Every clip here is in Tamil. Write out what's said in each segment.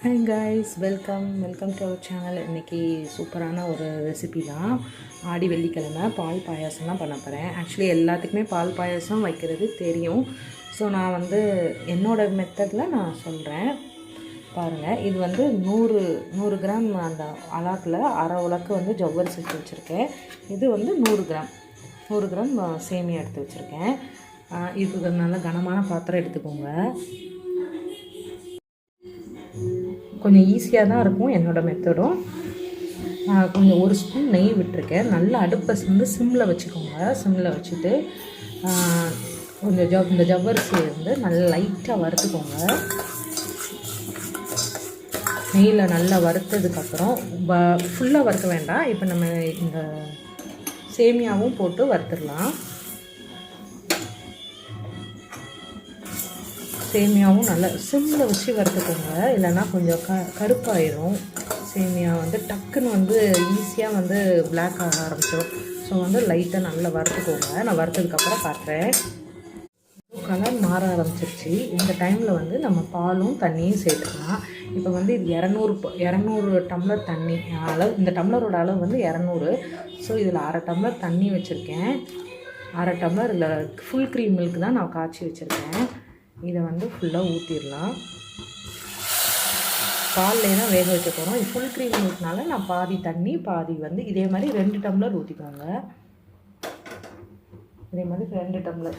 Hi guys, welcome to our channel. இன்றைக்கி சூப்பரான ஒரு ரெசிபி தான். ஆடி வெள்ளிக்கிழமை பால் பாயாசம் தான் பண்ண போகிறேன். ஆக்சுவலி எல்லாத்துக்குமே பால் பாயாசம் வைக்கிறது தெரியும். ஸோ நான் என்னோடய மெத்தடில் நான் சொல்கிறேன் பாருங்கள். இது 100 கிராம் அந்த அலாக்கில் அரை உலக்கு ஜவ்வரிசி எடுத்து வச்சுருக்கேன். இது 100 கிராம் சேமியா எடுத்து வச்சுருக்கேன். இதுக்கு நல்ல கனமான பாத்திரம் எடுத்துக்கோங்க. கொஞ்சம் ஈஸியாக தான் இருக்கும் என்னோடய மெத்தடும். கொஞ்சம் 1 ஸ்பூன் நெய் விட்டுருக்கேன். நல்லா அடுப்பை சிம்மில் வச்சுக்கோங்க. சிம்மில் வச்சுட்டு கொஞ்சம் இந்த ஜவ்வரிசியை நல்லா லைட்டாக வறுத்துக்கோங்க. நெய்யில் நல்லா வறுத்ததுக்கப்புறம் ஃபுல்லாக வறுக்க வேண்டாம். இப்போ நம்ம இந்த சேமியாவும் போட்டு வறுத்துடலாம். சேமியாவும் நல்லா சிம்மில் வச்சு வறுத்துக்கோங்க, இல்லைன்னா கொஞ்சம் கருப்பாயிடும். சேமியா டக்குன்னு ஈஸியாக பிளாக் ஆக ஆரம்பிச்சிடும். ஸோ லைட்டாக நல்லா வறுத்துக்கோங்க. நான் வறுத்ததுக்கப்புறம் காட்டுறேன். கலர் மாற ஆரம்பிச்சிருச்சு. இந்த டைமில் நம்ம பாலும் தண்ணியும் சேர்த்துக்கலாம். இப்போ இது 200 டம்ளர் தண்ணி அளவு. இந்த டம்ளரோட அளவு 200. ஸோ இதில் அரை டம்ளர் தண்ணி வச்சுருக்கேன். அரை டம்ளர் இல்லை, ஃபுல் க்ரீம் மில்க் தான் நான் காய்ச்சி வச்சுருக்கேன். இதை ஃபுல்லாக ஊற்றிடலாம். பால்லே தான் வேக வைக்க போகிறோம். இது ஃபுல் க்ரீம் மில்க்னால நான் பாதி தண்ணி பாதி இதே மாதிரி 2 டம்ளர் ஊற்றிக்கோங்க. இதே மாதிரி 2 டம்ளர்.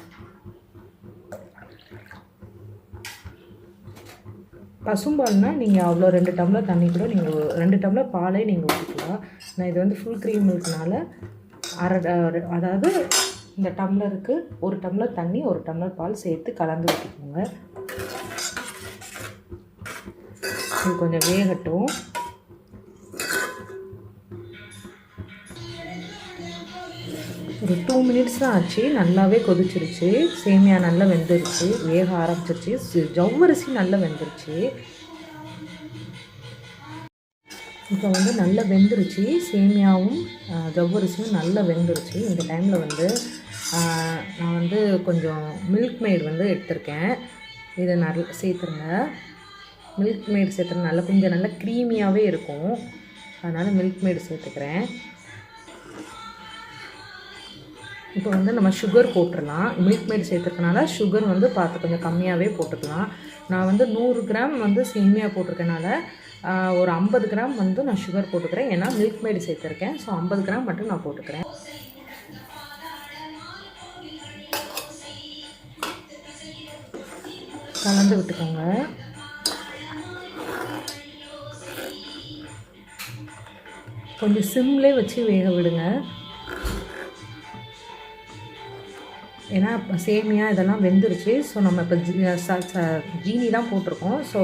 பசும்பால்னால் நீங்கள் அவ்வளோ 2 டம்ளர் தண்ணி கூட நீங்கள் 2 டம்ளர் பாலே நீங்கள் ஊற்றிக்கலாம். நான் இது ஃபுல் க்ரீம் மில்க்னால அதாவது இந்த டம்ளருக்கு 1 டம்ளர் தண்ணி 1 டம்ளர் பால் சேர்த்து கலந்து ஊற்றிக்கோங்க. இது கொஞ்சம் வேகட்டும். ஒரு 2 மினிட்ஸ் தான் ஆச்சு. நல்லாவே கொதிச்சிருச்சு. சேமியா நல்லா வெந்துருச்சு, வேக ஆரம்பிச்சிருச்சு. ஜவ்வரிசி நல்லா வெந்துருச்சு. இப்போ நல்லா வெந்துருச்சு. சேமியாவும் ஜவ்வரிசியும் நல்லா வெந்துருச்சு. இந்த டைமில் நான் கொஞ்சம் மில்க் மேட் எடுத்திருக்கேன். இதை நல்லா சேர்த்துருங்க. மில்க் மேட் சேர்த்துறதுனால கொஞ்சம் நல்லா க்ரீமியாகவே இருக்கும். அதனால் மில்க் மேட் சேர்த்துக்கிறேன். இப்போ நம்ம சுகர் போட்டுடலாம். மில்க் மேட் சேர்த்துறதுனால சுகர் பார்த்து கொஞ்சம் கம்மியாகவே போட்டுக்கலாம். நான் 100 கிராம் சேமியா போட்டிருக்கனால ஒரு 50 கிராம் நான் சுகர் போட்டுக்கிறேன். ஏன்னா மில்க் மேட் சேர்த்துருக்கேன். ஸோ 50 கிராம் மட்டும் நான் போட்டுக்கிறேன். கலந்து விட்டுக்கோங்க. கொஞ்சம் சிம்லே வச்சு வேக விடுங்க. ஏன்னா சேமியா இதெல்லாம் வெந்துருச்சு. ஸோ நம்ம இப்போ ஜீனி தான் போட்டிருக்கோம். ஸோ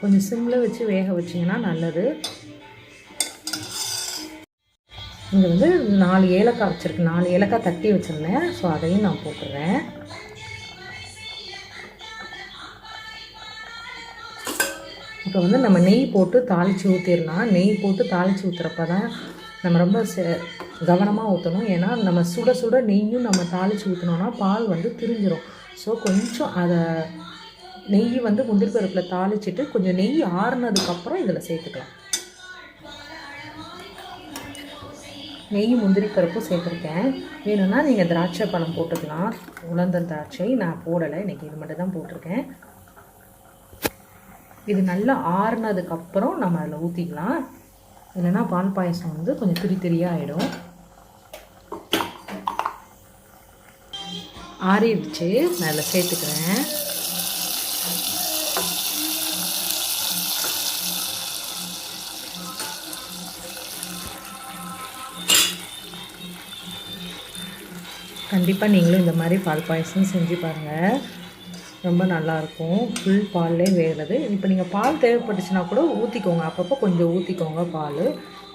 கொஞ்சம் சிம்மில் வச்சு வேக வச்சிங்கன்னா நல்லது. இங்கே 4 ஏலக்காய் வச்சுருக்கேன். 4 ஏலக்காய் தட்டி வச்சுருந்தேன். ஸோ அதையும் நான் போட்டுடுறேன். இப்போ நம்ம நெய் போட்டு தாளித்து ஊற்றிடலாம். நெய் போட்டு தாளித்து ஊற்றுறப்ப தான் நம்ம ரொம்ப கவனமாக ஊற்றணும். ஏன்னா நம்ம சுட சுட நெய்யும் நம்ம தாளித்து ஊற்றினோன்னா பால் திரிஞ்சிடும். ஸோ கொஞ்சம் அதை நெய் முந்திரி பருப்பில் தாளிச்சிட்டு கொஞ்சம் நெய் ஆறுனதுக்கப்புறம் இதில் சேர்த்துக்கலாம். நெய் முந்திரி பருப்பும் சேர்த்துருக்கேன். வேணும்னா நீங்கள் திராட்சை பழம் போட்டுக்கலாம். உலர்ந்த திராட்சை நான் போடலை. இன்றைக்கி இது மட்டும் தான் போட்டிருக்கேன். இது நல்லா ஆறுனதுக்கப்புறம் நம்ம அதில் ஊற்றிக்கலாம். இல்லைன்னா பால் பாயசம் கொஞ்சம் திரியாக ஆகிடும். ஆறிடுச்சு. நான் அதில் சேர்த்துக்கிறேன். கண்டிப்பாக நீங்களும் இந்த மாதிரி பால் பாயசம் செஞ்சு பாருங்கள். ரொம்ப நல்லாயிருக்கும். ஃபுல் பால்லே வேகிறது. இப்போ நீங்கள் பால் தேவைப்பட்டுச்சுன்னா கூட ஊற்றிக்கோங்க. அப்பப்போ கொஞ்சம் ஊற்றிக்கோங்க பால்.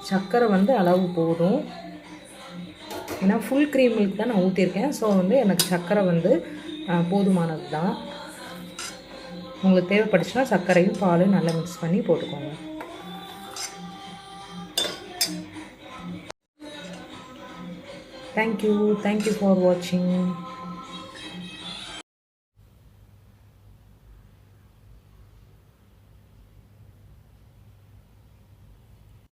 சர்க்கரை அளவு போதும். ஏன்னா ஃபுல் க்ரீம் மில்க் தான் நான் ஊற்றிருக்கேன். ஸோ எனக்கு சர்க்கரை போதுமானது தான். உங்களுக்கு தேவைப்பட்டுச்சுன்னா சர்க்கரையும் பாலும் நல்லா மிக்ஸ் பண்ணி போட்டுக்கோங்க. தேங்க்யூ ஃபார் வாட்சிங்.